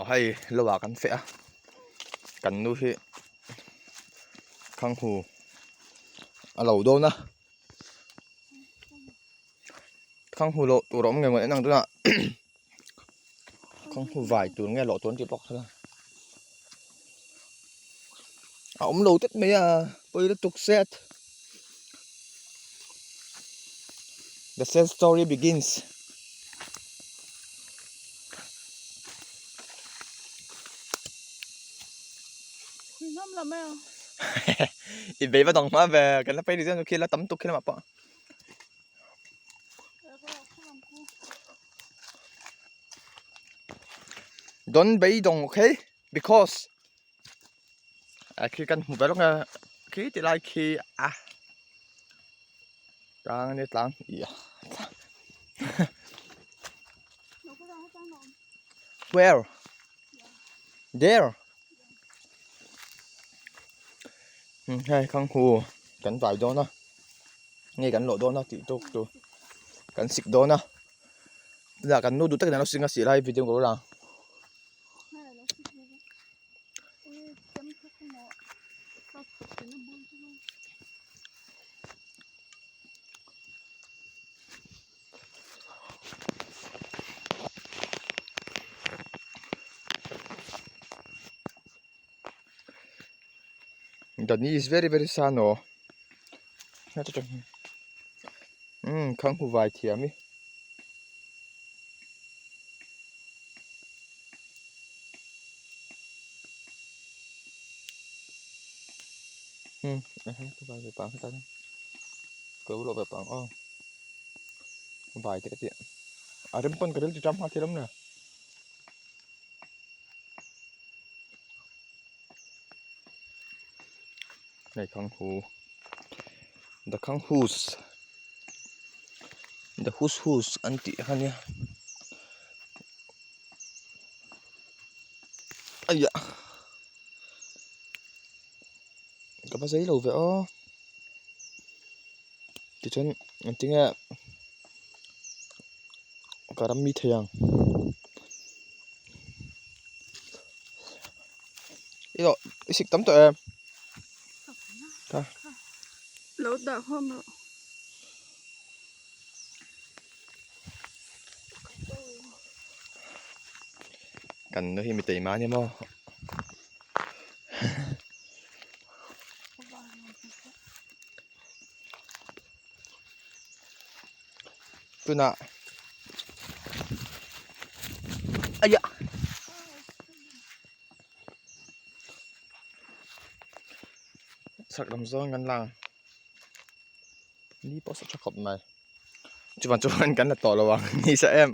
hay lâu à cắn phệ cắn nuôi khi khanghu lẩu đô na khanghu lộ tụ rỗng người ngoài năng tôi ạ khanghu vài tụ nghe lộ tuấn chỉ bọc thôi ông lâu tết mấy bây giờ tục set the sad story begins. Ít bé bắt đầu mà về cái nó phải đi ra khi nó tắm tục khi nó mặc bỏ don't bay đồng okay because khi cần một cái lúc khi thì lại khi đang đi lang where there hay khanghu cắn vài đô nó nghe cắn lộ đô nó thì tục cắn xịt đô nó là cắn nút tất cả nó sinh ra xỉ lại video của nó the knee is very sano khanghu vài thiam đi cái vài về bằng ta cứ lộ về bằng vài cái tiệm rem pun kedel jam hati lắm nè này khanghu the khanghus the hus anti kan ya aya apa giấy lâu vậy thì chân tiếng cả đám mi thiang ý rồi xịt tắm tụi em lâu đã hôm rồi cần nó thì mình tỉ má nha mo tôi nạ ai dạ sạc đầm gió ngăn làng đi bỏ sạc cho cọp này chú bạn cắn là tỏ là bằng đi sợ em